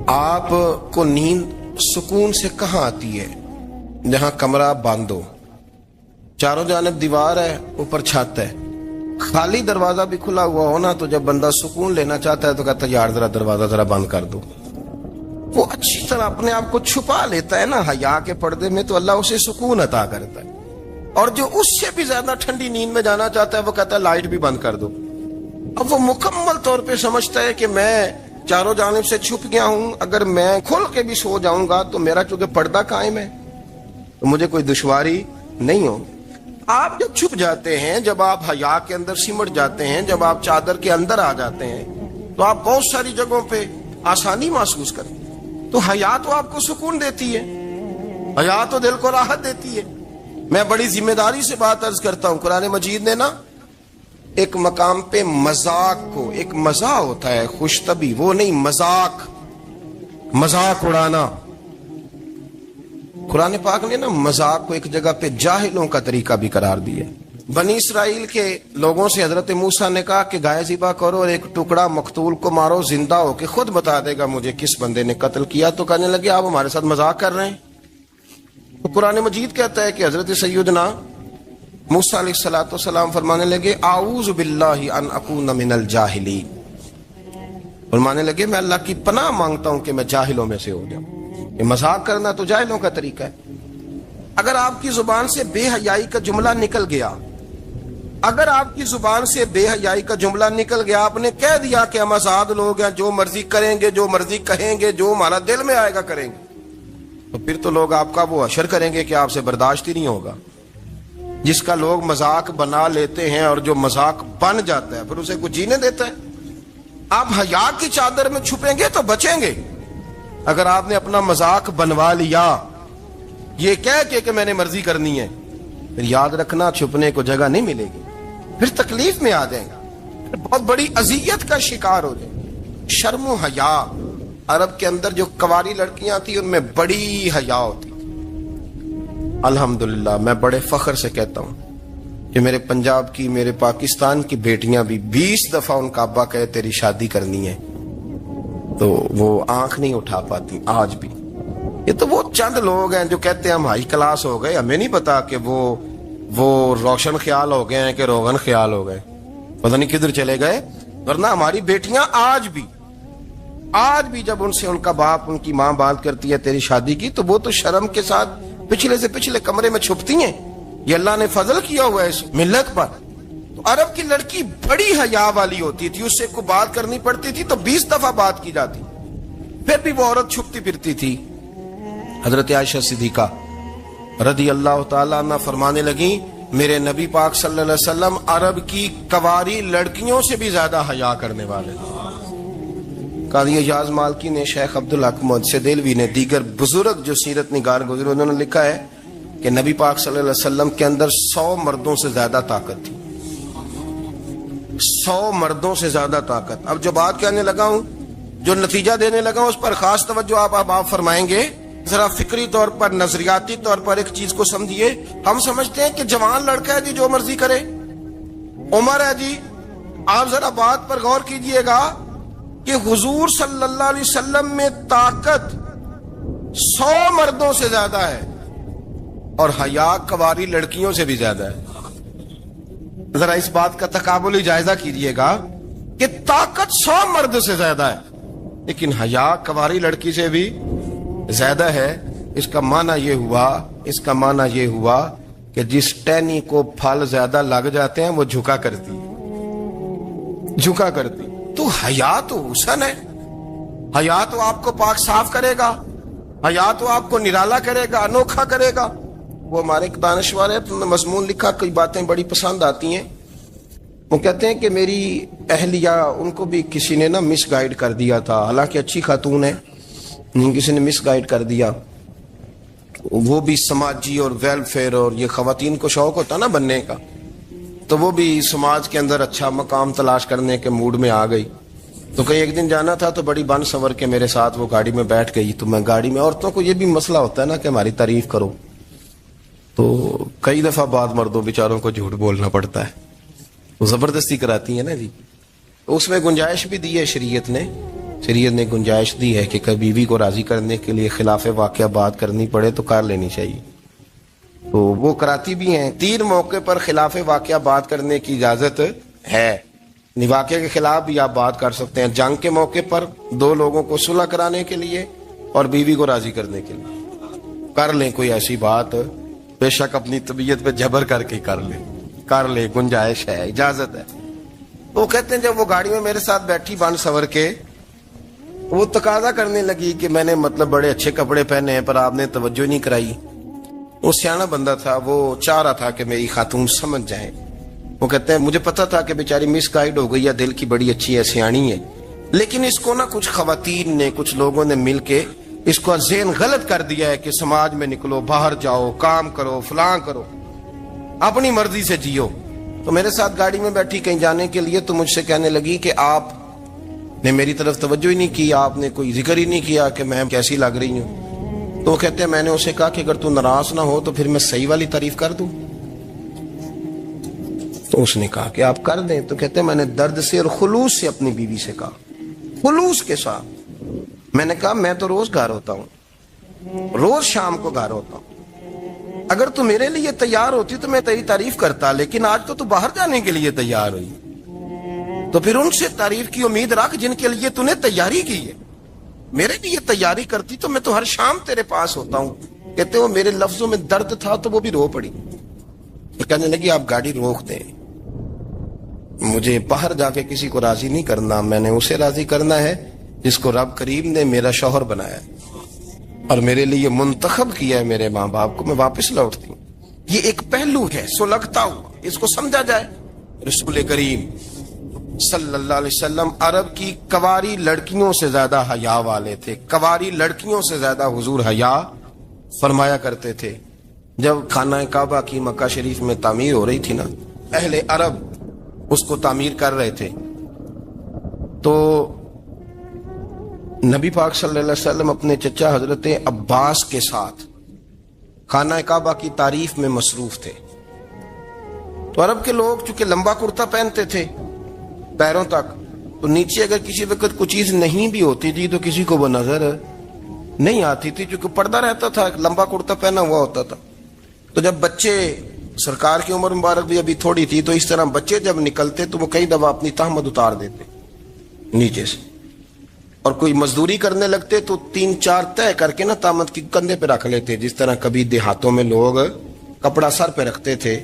آپ کو نیند سکون سے کہاں آتی ہے؟ جہاں کمرہ بند ہو، چاروں جانب دیوار ہے، اوپر چھت ہے، خالی دروازہ بھی کھلا ہوا ہونا تو جب بندہ سکون لینا چاہتا ہے تو کہتا ہے یار ذرا دروازہ ذرا بند کر دو۔ وہ اچھی طرح اپنے آپ کو چھپا لیتا ہے نا حیا کے پردے میں، تو اللہ اسے سکون عطا کرتا ہے۔ اور جو اس سے بھی زیادہ ٹھنڈی نیند میں جانا چاہتا ہے وہ کہتا ہے لائٹ بھی بند کر دو۔ اب وہ مکمل طور پہ سمجھتا ہے کہ میں چاروں جانب سے چھپ گیا ہوں، اگر میں کھل کے بھی سو جاؤں گا تو میرا چونکہ پردہ قائم ہے تو مجھے کوئی دشواری نہیں ہوگی۔ آپ جب چھپ جاتے ہیں، جب آپ حیا کے اندر سمٹ جاتے ہیں، جب آپ چادر کے اندر آ جاتے ہیں تو آپ بہت ساری جگہوں پہ آسانی محسوس کرتے ہیں۔ تو حیا تو آپ کو سکون دیتی ہے، حیا تو دل کو راحت دیتی ہے۔ میں بڑی ذمہ داری سے بات عرض کرتا ہوں، قرآن مجید نے نا ایک مقام پہ مذاق کو، ایک مزاح ہوتا ہے خوش طبی، وہ نہیں، مذاق اڑانا، قرآن پاک نے نا مذاق کو ایک جگہ پہ جاہلوں کا طریقہ بھی قرار دیا۔ بنی اسرائیل کے لوگوں سے حضرت موسیٰ نے کہا کہ گائے ذبح کرو اور ایک ٹکڑا مقتول کو مارو، زندہ ہو کے خود بتا دے گا مجھے کس بندے نے قتل کیا۔ تو کہنے لگے آپ ہمارے ساتھ مذاق کر رہے ہیں۔ تو قرآن مجید کہتا ہے کہ حضرت سیدنا موسیٰ علیہ السلام فرمانے لگے اعوذ باللہ ان اکون من الجاہلین، فرمانے لگے میں اللہ کی پناہ مانگتا ہوں کہ میں جاہلوں میں سے ہو جاؤں۔ یہ مذاق کرنا تو جاہلوں کا طریقہ ہے۔ اگر آپ کی زبان سے بے حیائی کا جملہ نکل گیا، اگر آپ کی زبان سے بے حیائی کا جملہ نکل گیا، آپ نے کہہ دیا کہ ہم آزاد لوگ ہیں، جو مرضی کریں گے، جو مرضی کہیں گے، جو ہمارا دل میں آئے گا کریں گے، تو پھر تو لوگ آپ کا وہ حشر کریں گے کہ آپ سے برداشت ہی نہیں ہوگا۔ جس کا لوگ مذاق بنا لیتے ہیں اور جو مذاق بن جاتا ہے پھر اسے کچھ جینے دیتا ہے۔ آپ حیا کی چادر میں چھپیں گے تو بچیں گے۔ اگر آپ نے اپنا مذاق بنوا لیا یہ کہہ کے کہ میں نے مرضی کرنی ہے، پھر یاد رکھنا چھپنے کو جگہ نہیں ملے گی، پھر تکلیف میں آ جائیں گا، پھر بہت بڑی اذیت کا شکار ہو جائیں گے۔ شرم و حیا، عرب کے اندر جو کنواری لڑکیاں تھیں ان میں بڑی حیا ہوتی تھی۔ الحمدللہ میں بڑے فخر سے کہتا ہوں کہ میرے پنجاب کی، میرے پاکستان کی بیٹیاں بھی 20 دفعہ ان کا ابا کہے تیری شادی کرنی ہے تو وہ آنکھ نہیں اٹھا پاتی آج بھی۔ یہ تو وہ چند لوگ ہیں جو کہتے ہیں ہم ہائی کلاس ہو گئے، ہمیں نہیں پتا کہ وہ روشن خیال ہو گئے ہیں کہ روغن خیال ہو گئے، پتہ نہیں کدھر چلے گئے۔ ورنہ ہماری بیٹیاں آج بھی جب ان سے ان کا باپ، ان کی ماں بات کرتی ہے تیری شادی کی، تو وہ تو شرم کے ساتھ پچھلے سے پچھلے کمرے میں چھپتی ہیں۔ یہ اللہ نے فضل کیا ہوا ہے اس ملت پر۔ تو عرب کی لڑکی بڑی حیا والی ہوتی تھی، اس سے کوئی بات کرنی پڑتی تھی تو 20 دفعہ بات کی جاتی، پھر بھی وہ عورت چھپتی پھرتی تھی۔ حضرت عائشہ صدیقہ رضی اللہ تعالیٰ عنہ فرمانے لگیں میرے نبی پاک صلی اللہ علیہ وسلم عرب کی کنواری لڑکیوں سے بھی زیادہ حیا کرنے والے تھے۔ قاضی اعجاز مالکی نے، شیخ عبدالحق محدث دہلوی نے، دیگر بزرگ جو سیرت نگار گزرے انہوں نے لکھا ہے کہ نبی پاک صلی اللہ علیہ وسلم کے اندر 100 مردوں سے زیادہ طاقت تھی، 100 مردوں سے زیادہ طاقت۔ اب جو بات کہنے لگا ہوں، جو نتیجہ دینے لگا ہوں، اس پر خاص توجہ آپ فرمائیں گے۔ ذرا فکری طور پر، نظریاتی طور پر ایک چیز کو سمجھیے۔ ہم سمجھتے ہیں کہ جوان لڑکا ہے جی جو مرضی کرے، عمر ہے جی۔ آپ ذرا بات پر غور کیجئے گا کہ حضور صلی اللہ علیہ وسلم میں طاقت 100 مردوں سے زیادہ ہے اور حیا کنواری لڑکیوں سے بھی زیادہ ہے۔ ذرا اس بات کا تقابلی جائزہ کیجئے گا کہ طاقت 100 مرد سے زیادہ ہے لیکن حیا کنواری لڑکی سے بھی زیادہ ہے۔ اس کا معنی یہ ہوا کہ جس ٹہنی کو پھل زیادہ لگ جاتے ہیں وہ جھکا کرتی۔ تو حیا تو حسن ہے، حیا تو آپ کو پاک صاف کرے گا، حیا تو آپ کو نرالا کرے گا، انوکھا کرے گا۔ وہ ہمارے ایک دانشور ہے، تم نے مضمون لکھا، کئی باتیں بڑی پسند آتی ہیں۔ وہ کہتے ہیں کہ میری اہلیہ، ان کو بھی کسی نے نا مس گائیڈ کر دیا تھا، حالانکہ اچھی خاتون ہے، کسی نے مس گائیڈ کر دیا. وہ بھی سماجی اور ویلفیئر اور یہ خواتین کو شوق ہوتا نا بننے کا, تو وہ بھی سماج کے اندر اچھا مقام تلاش کرنے کے موڈ میں آ گئی. تو کہیں ایک دن جانا تھا تو بڑی بن سنور کے میرے ساتھ وہ گاڑی میں بیٹھ گئی. تو میں گاڑی میں, عورتوں کو یہ بھی مسئلہ ہوتا ہے نا کہ ہماری تعریف کرو, تو کئی دفعہ بعض مردوں بیچاروں کو جھوٹ بولنا پڑتا ہے, وہ زبردستی کراتی ہیں نا جی. اس میں گنجائش بھی دی ہے شریعت نے گنجائش دی ہے کہ کبھی بیوی کو راضی کرنے کے لیے خلاف واقعہ بات کرنی پڑے تو کر لینی چاہیے. تو وہ کراتی بھی ہیں. 3 موقع پر خلاف واقعہ بات کرنے کی اجازت ہے. واقعہ کے خلاف بھی آپ بات کر سکتے ہیں. جنگ کے موقع پر 2 لوگوں کو صلح کرانے کے لیے اور بیوی کو راضی کرنے کے لیے کر لیں کوئی ایسی بات, بے شک اپنی طبیعت پہ جبر کر کے کر لیں, گنجائش ہے, اجازت ہے. وہ کہتے ہیں جب وہ گاڑی میں میرے ساتھ بیٹھی بن سنور کے, وہ تقاضا کرنے لگی کہ میں نے مطلب بڑے اچھے کپڑے پہنے ہیں پر آپ نے توجہ نہیں کرائی. وہ سیاںا بندہ تھا, وہ چاہ رہا تھا کہ میری خاتون سمجھ جائیں. وہ کہتے ہیں مجھے پتا تھا کہ بیچاری مس گائیڈ ہو گئی ہے, دل کی بڑی اچھی ہے, سیاਣੀ ہے, لیکن اس کو نا کچھ خواتین نے, کچھ لوگوں نے مل کے اس کو ذہن غلط کر دیا ہے کہ سماج میں نکلو, باہر جاؤ, کام کرو, فلاں کرو, اپنی مرضی سے جیو. تو میرے ساتھ گاڑی میں بیٹھی کہیں جانے کے لیے, تو مجھ سے کہنے لگی کہ آپ نے میری طرف توجہ ہی نہیں کی, آپ نے کوئی ذکر ہی نہیں کیا کہ میں کیسی لگ رہی ہوں. تو وہ کہتے ہیں میں نے اسے کہا کہ اگر تو ناراض نہ ہو تو پھر میں صحیح والی تعریف کر دوں. تو اس نے کہا کہ آپ کر دیں. تو کہتے ہیں میں نے درد سے اور خلوص سے اپنی بیوی سے کہا, خلوص کے ساتھ. میں نے کہا میں تو روز گھر ہوتا ہوں, روز شام کو گھر ہوتا ہوں, اگر تو میرے لیے تیار ہوتی تو میں تیری تعریف کرتا, لیکن آج تو باہر جانے کے لیے تیار ہوئی, تو پھر ان سے تعریف کی امید رکھ جن کے لیے تو نے تیاری کی ہے. میرے لیے تیاری کرتی تو میں تو ہر شام تیرے پاس ہوتا ہوں. کہتے وہ میرے لفظوں میں درد تھا تو وہ بھی رو پڑی. تو کہنے لگی آپ گاڑی روک دیں, مجھے باہر جا کے کسی کو راضی نہیں کرنا, میں نے اسے راضی کرنا ہے جس کو رب کریم نے میرا شوہر بنایا اور میرے لیے منتخب کیا ہے میرے ماں باپ کو. میں واپس لوٹتی ہوں. یہ ایک پہلو ہے سلگتا ہوا, اس کو سمجھا جائے. رسول کریم صلی اللہ علیہ وسلم عرب کی کواری لڑکیوں سے زیادہ حیا والے تھے, کواری لڑکیوں سے زیادہ حضور حیا فرمایا کرتے تھے. جب خانہ کعبہ کی مکہ شریف میں تعمیر ہو رہی تھی نا, اہل عرب اس کو تعمیر کر رہے تھے, تو نبی پاک صلی اللہ علیہ وسلم اپنے چچا حضرت عباس کے ساتھ خانہ کعبہ کی تعریف میں مصروف تھے. تو عرب کے لوگ چونکہ لمبا کرتا پہنتے تھے پیروں تک, تو نیچے اگر کسی وقت کوئی چیز نہیں بھی ہوتی تھی تو کسی کو وہ نظر نہیں آتی تھی, چونکہ پردہ رہتا تھا, لمبا کرتا پہنا ہوا ہوتا تھا. تو جب بچے, سرکار کی عمر مبارک بھی ابھی تھوڑی تھی, تو اس طرح بچے جب نکلتے تو وہ کئی دفعہ اپنی تہمت اتار دیتے نیچے سے, اور کوئی مزدوری کرنے لگتے تو 3-4 طے کر کے نا تہمت کی کندھے پہ رکھ لیتے. جس طرح کبھی دیہاتوں میں لوگ کپڑا سر پہ رکھتے تھے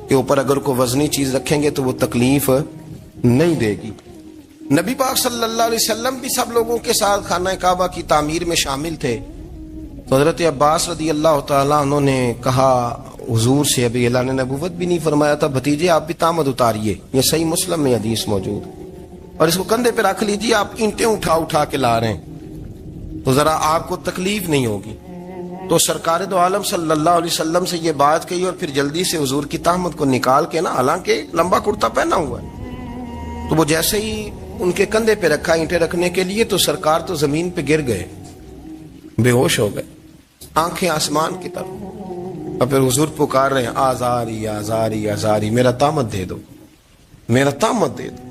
کہ اوپر اگر کوئی وزنی چیز رکھیں گے تو وہ تکلیف نہیں دے گی. نبی پاک صلی اللہ علیہ وسلم بھی سب لوگوں کے ساتھ خانہ کعبہ کی تعمیر میں شامل تھے. تو حضرت عباس رضی اللہ تعالیٰ عنہ نے کہا حضور سے, ابھی اعلان نبوت بھی نہیں فرمایا تھا, بھتیجے آپ بھی تامد اتاریے, یہ صحیح مسلم میں حدیث موجود, اور اس کو کندھے پہ رکھ لیجیے, آپ اینٹیں اٹھا کے لا رہے ہیں تو ذرا آپ کو تکلیف نہیں ہوگی. تو سرکار دو عالم صلی اللہ علیہ وسلم سے یہ بات کہی, اور پھر جلدی سے حضور کی تہمت کو نکال کے نا, حالانکہ لمبا کرتا پہنا ہوا ہے, تو وہ جیسے ہی ان کے کندھے پہ رکھا اینٹیں رکھنے کے لیے, تو سرکار تو زمین پہ گر گئے, بے ہوش ہو گئے, آنکھیں آسمان کی طرف, اور پھر حضور پکار رہے ہیں آزاری آزاری آزاری, میرا تامت دے دو, میرا تامت دے دو.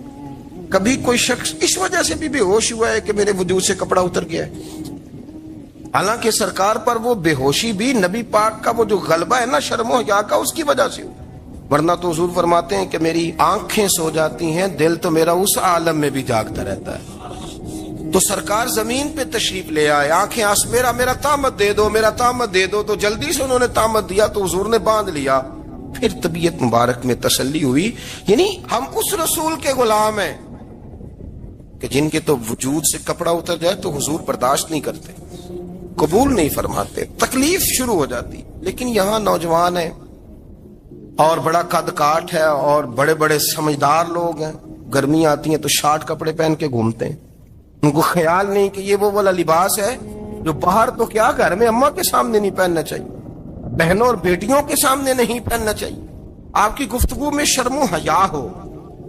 کبھی کوئی شخص اس وجہ سے بھی بے ہوش ہوا ہے کہ میرے وجود سے کپڑا اتر گیا ہے, حالانکہ سرکار پر وہ بے ہوشی بھی نبی پاک کا وہ جو غلبہ ہے نا شرم و حیا کا, اس کی وجہ سے ہوا. ورنہ تو حضور فرماتے ہیں کہ میری آنکھیں سو جاتی ہیں, دل تو میرا اس عالم میں بھی جاگتا رہتا ہے. تو سرکار زمین پہ تشریف لے آئے, آنکھیں میرا تامت دے دو, میرا تامت دے دو. تو جلدی سے انہوں نے تامت دیا تو حضور نے باندھ لیا. پھر طبیعت مبارک میں تسلی ہوئی. یعنی ہم اس رسول کے غلام ہیں کہ جن کے تو وجود سے کپڑا اتر جائے تو حضور برداشت نہیں کرتے, قبول نہیں فرماتے, تکلیف شروع ہو جاتی. لیکن یہاں نوجوان ہیں اور بڑا قد کاٹ ہے اور بڑے بڑے سمجھدار لوگ ہیں, گرمی آتی ہیں تو شارٹ کپڑے پہن کے گھومتے ہیں, ان کو خیال نہیں کہ یہ وہ والا لباس ہے جو باہر تو کیا گھر میں اماں کے سامنے نہیں پہننا چاہیے, بہنوں اور بیٹیوں کے سامنے نہیں پہننا چاہیے. آپ کی گفتگو میں شرم و حیا ہو,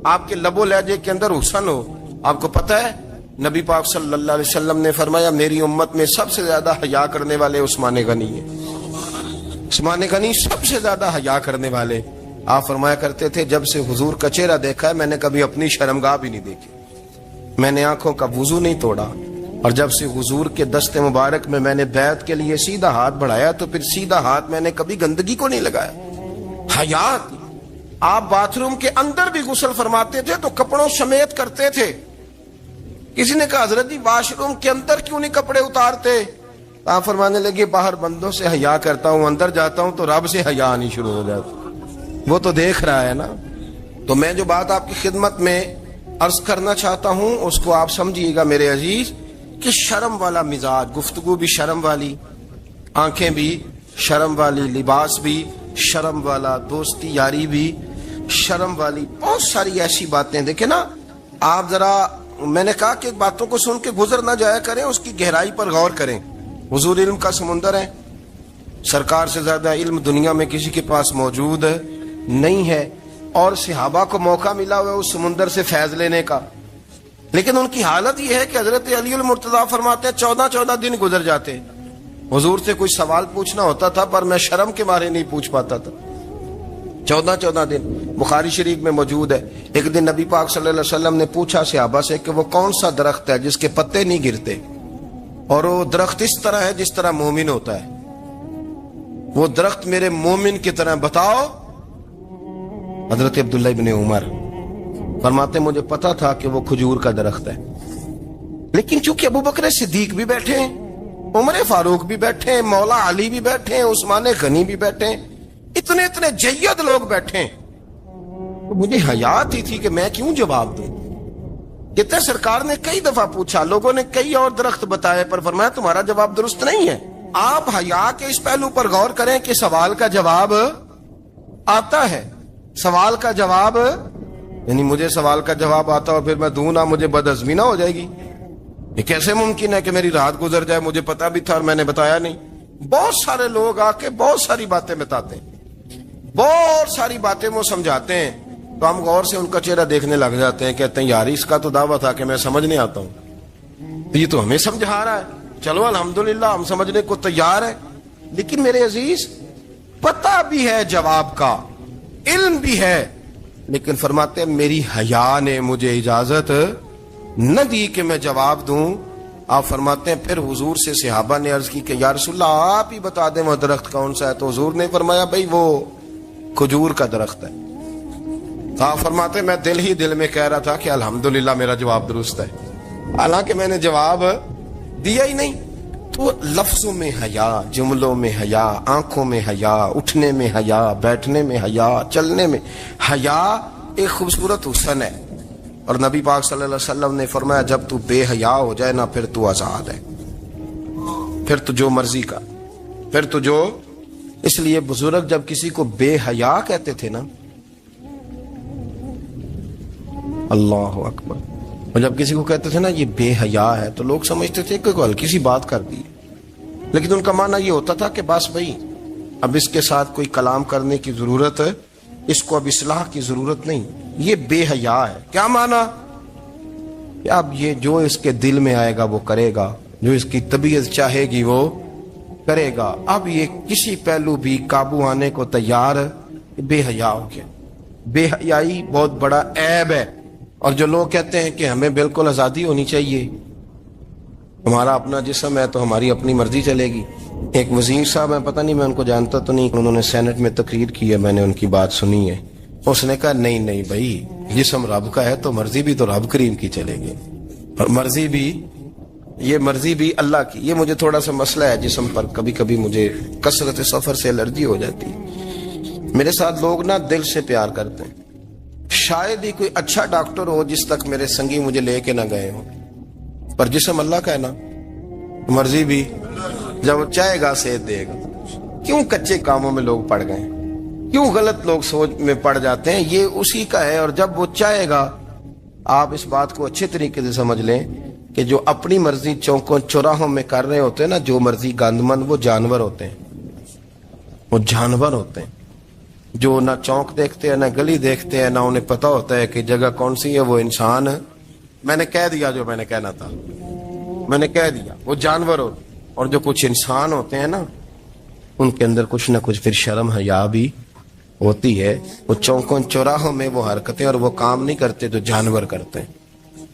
آپ کے لب و لہجے کے اندر حسن ہو. آپ کو پتہ ہے نبی پاک صلی اللہ علیہ وسلم نے فرمایا میری امت میں سب سے زیادہ حیا کرنے والے عثمان غنی ہیں. عثمان غنی سب سے زیادہ حیا کرنے والے. آپ فرمایا کرتے تھے جب سے حضور کا چہرہ دیکھا ہے میں نے کبھی اپنی شرمگاہ بھی نہیں دیکھی, میں نے آنکھوں کا وضو نہیں توڑا, اور جب سے حضور کے دست مبارک میں نے بیعت کے لیے سیدھا ہاتھ بڑھایا تو پھر سیدھا ہاتھ میں نے کبھی گندگی کو نہیں لگایا. حیات. آپ باتھ روم کے اندر بھی غسل فرماتے تھے تو کپڑوں سمیت کرتے تھے. کسی نے کہا حضرت جی واش روم کے اندر کیوں نہیں کپڑے اتارتے؟ آپ فرمانے لگے باہر بندوں سے حیا کرتا ہوں, اندر جاتا ہوں تو رب سے حیا آنی شروع ہو جاتی, وہ تو دیکھ رہا ہے نا. تو میں جو بات آپ کی خدمت میں عرض کرنا چاہتا ہوں اس کو آپ سمجھیے گا میرے عزیز, کہ شرم والا مزاج, گفتگو بھی شرم والی, آنکھیں بھی شرم والی, لباس بھی شرم والا, دوستی یاری بھی شرم والی, بہت ساری ایسی باتیں. دیکھیں نا آپ ذرا, میں نے کہا کہ باتوں کو سن کے گزر نہ جایا کریں, اس کی گہرائی پر غور کریں. حضور علم کا سمندر ہے, سرکار سے زیادہ علم دنیا میں کسی کے پاس موجود نہیں ہے, اور صحابہ کو موقع ملا ہوا اس سمندر سے فیض لینے کا. لیکن ان کی حالت یہ ہے کہ حضرت علی المرتضیٰ فرماتے ہیں 14 دن گزر جاتے. حضور سے کوئی سوال پوچھنا ہوتا تھا پر میں شرم کے مارے نہیں پوچھ پاتا تھا. 14 دن. بخاری شریف میں موجود ہے. ایک دن نبی پاک صلی اللہ علیہ وسلم نے پوچھا صحابہ سے کہ وہ کون سا درخت ہے جس کے پتے نہیں گرتے, اور وہ درخت اس طرح ہے جس طرح مومن ہوتا ہے, وہ درخت میرے مومن کی طرح بتاؤ. حضرت عبداللہ ابن عمر فرماتے مجھے پتا تھا کہ وہ کھجور کا درخت ہے, لیکن چونکہ ابو بکر صدیق بھی بیٹھے ہیں, عمر فاروق بھی بیٹھے ہیں, مولا علی بھی بیٹھے ہیں, عثمان غنی بھی بیٹھے ہیں, اتنے جید لوگ بیٹھے ہیں, تو مجھے حیا آتی تھی کہ میں کیوں جواب دوں. کہتے ہیں سرکار نے کئی دفعہ پوچھا, لوگوں نے کئی اور درخت بتائے, پر فرمایا تمہارا جواب درست نہیں ہے. آپ حیا کے اس پہلو پر غور کریں کہ سوال کا جواب آتا ہے. سوال کا جواب یعنی مجھے سوال کا جواب آتا اور پھر میں دوں نہ, مجھے بدعزمی نہ ہو جائے گی. یہ کیسے ممکن ہے کہ میری رات گزر جائے, مجھے پتا بھی تھا اور میں نے بتایا نہیں. بہت سارے لوگ آ کے بہت ساری باتیں بتاتے ہیں, بہت ساری باتیں وہ سمجھاتے ہیں, تو ہم غور سے ان کا چہرہ دیکھنے لگ جاتے ہیں, کہتے ہیں یار اس کا تو دعویٰ تھا کہ میں سمجھ نہیں آتا ہوں, تو یہ تو ہمیں سمجھا رہا ہے. چلو الحمدللہ ہم سمجھنے کو تیار ہیں, لیکن میرے عزیز پتہ بھی ہے جواب کا, علم بھی ہے, لیکن فرماتے ہیں میری حیا نے مجھے اجازت نہ دی کہ میں جواب دوں. آپ فرماتے ہیں پھر حضور سے صحابہ نے عرض کی کہ یا رسول اللہ آپ ہی بتا دیں وہ درخت کون سا ہے, تو حضور نے فرمایا بھئی وہ کھجور کا درخت ہے. آپ فرماتے ہیں میں دل میں کہہ رہا تھا کہ الحمدللہ میرا جواب درست ہے, حالانکہ میں نے جواب دیا ہی نہیں. تو لفظوں میں حیا, جملوں میں حیا, آنکھوں میں حیا, اٹھنے میں حیا, بیٹھنے میں حیا, چلنے میں حیا ایک خوبصورت حسن ہے. اور نبی پاک صلی اللہ علیہ وسلم نے فرمایا جب تو بے حیا ہو جائے نا پھر تو آزاد ہے, پھر تو جو مرضی کا, پھر تو جو. اس لیے بزرگ جب کسی کو بے حیا کہتے تھے نا, اللہ اکبر, اور جب کسی کو کہتے تھے نا یہ بے حیا ہے تو لوگ سمجھتے تھے کہ کوئی ہلکی سی بات کر دی, لیکن ان کا معنی یہ ہوتا تھا کہ بس بھئی اب اس کے ساتھ کوئی کلام کرنے کی ضرورت ہے, اس کو اب اصلاح کی ضرورت نہیں, یہ بے حیا ہے. کیا معنی کہ اب یہ جو اس کے دل میں آئے گا وہ کرے گا, جو اس کی طبیعت چاہے گی وہ کرے گا, اب یہ کسی پہلو بھی قابو آنے کو تیار, بے حیا ہو گیا. بے حیائی بہت بڑا عیب ہے. اور جو لوگ کہتے ہیں کہ ہمیں بالکل آزادی ہونی چاہیے, ہمارا اپنا جسم ہے تو ہماری اپنی مرضی چلے گی. ایک وزیر صاحب ہیں, پتہ نہیں میں ان کو جانتا تو نہیں, انہوں نے سینٹ میں تقریر کی ہے, میں نے ان کی بات سنی ہے. اس نے کہا نہیں بھائی جسم رب کا ہے تو مرضی بھی تو رب کریم کی چلے گی, اور مرضی بھی اللہ کی. یہ مجھے تھوڑا سا مسئلہ ہے جسم پر, کبھی کبھی مجھے کثرت سفر سے الرجی ہو جاتی ہے. میرے ساتھ لوگ نا دل سے پیار کرتے ہیں, شاید ہی کوئی اچھا ڈاکٹر ہو جس تک میرے سنگی مجھے لے کے نہ گئے ہوں, پر جسم اللہ کا ہے نا, مرضی بھی جب وہ چاہے گا صحت دے گا. کیوں کچے کاموں میں لوگ پڑ گئے, کیوں غلط لوگ سوچ میں پڑ جاتے ہیں, یہ اسی کا ہے. اور جب وہ چاہے گا, آپ اس بات کو اچھے طریقے سے سمجھ لیں کہ جو اپنی مرضی چوکوں چوراہوں میں کر رہے ہوتے ہیں نا، جو مرضی گندمند، وہ جانور ہوتے ہیں، وہ جانور ہوتے ہیں جو نہ چونک دیکھتے ہیں، نہ گلی دیکھتے ہیں، نہ انہیں پتہ ہوتا ہے کہ جگہ کون سی ہے۔ وہ انسان، میں نے کہہ دیا جو میں نے کہنا تھا، میں نے کہہ دیا، وہ جانور ہوتے ہیں۔ اور جو کچھ انسان ہوتے ہیں نا، ان کے اندر کچھ نہ کچھ پھر شرم حیا بھی ہوتی ہے۔ وہ چوکوں چوراہوں میں وہ حرکتیں اور وہ کام نہیں کرتے جو جانور کرتے ہیں۔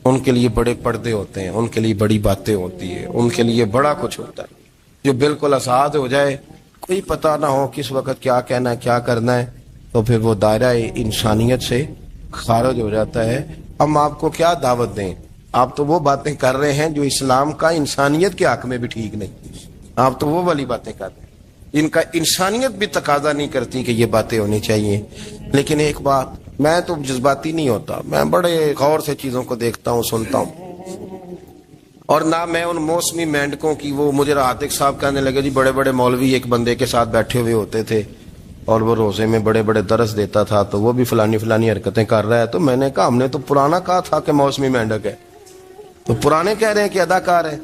ان کے لیے بڑے پردے ہوتے ہیں، ان کے لیے بڑی باتیں ہوتی ہے، ان کے لیے بڑا کچھ ہوتا ہے۔ جو بالکل آزاد ہو جائے، کوئی پتہ نہ ہو کس وقت کیا کہنا ہے، کیا کرنا ہے، تو پھر وہ دائرہ انسانیت سے خارج ہو جاتا ہے۔ ہم آپ کو کیا دعوت دیں؟ آپ تو وہ باتیں کر رہے ہیں جو اسلام کا انسانیت کے حق میں بھی ٹھیک نہیں۔ آپ تو وہ والی باتیں کر رہے ہیں، ان کا انسانیت بھی تقاضا نہیں کرتی کہ یہ باتیں ہونی چاہیے۔ لیکن ایک بات، میں تو جذباتی نہیں ہوتا، میں بڑے غور سے چیزوں کو دیکھتا ہوں، سنتا ہوں، اور نہ میں ان موسمی مینڈکوں کی، وہ مجھے عاتق صاحب کہنے لگے جی بڑے بڑے مولوی ایک بندے کے ساتھ بیٹھے ہوئے ہوتے تھے اور وہ روزے میں بڑے بڑے درس دیتا تھا، تو وہ بھی فلانی فلانی حرکتیں کر رہا ہے۔ تو میں نے کہا ہم نے تو پرانا کہا تھا کہ موسمی مینڈک ہے، تو پرانے کہہ رہے ہیں کہ اداکار ہے،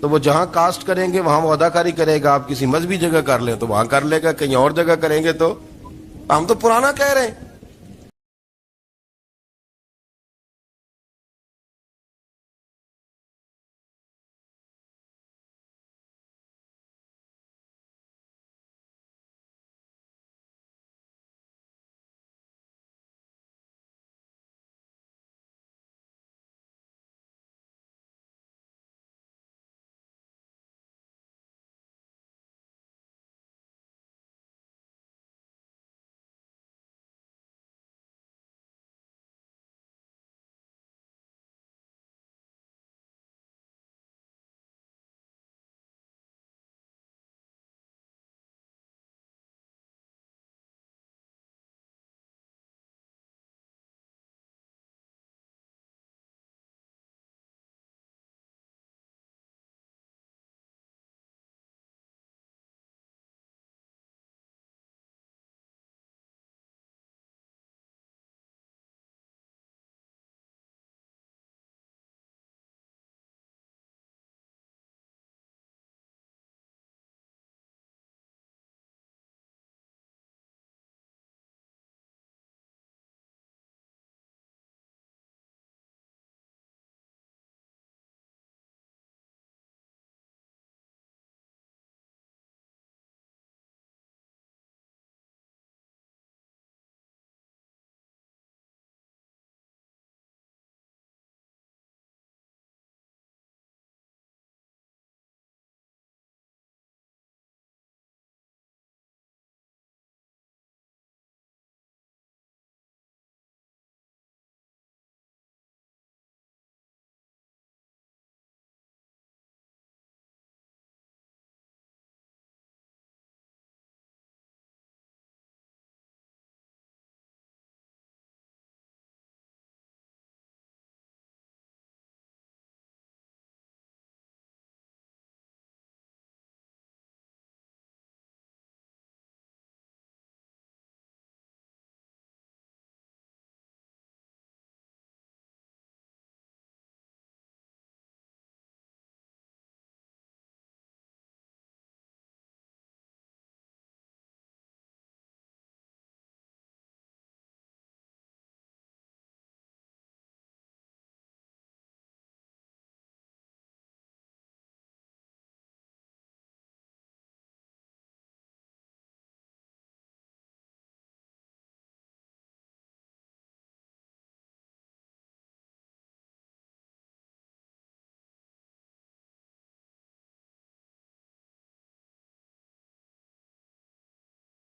تو وہ جہاں کاسٹ کریں گے وہاں وہ اداکاری کرے گا۔ آپ کسی مذہبی جگہ کر لیں تو وہاں کر لے گا، کہیں اور جگہ کریں گے تو ہم تو پرانا کہہ رہے ہیں۔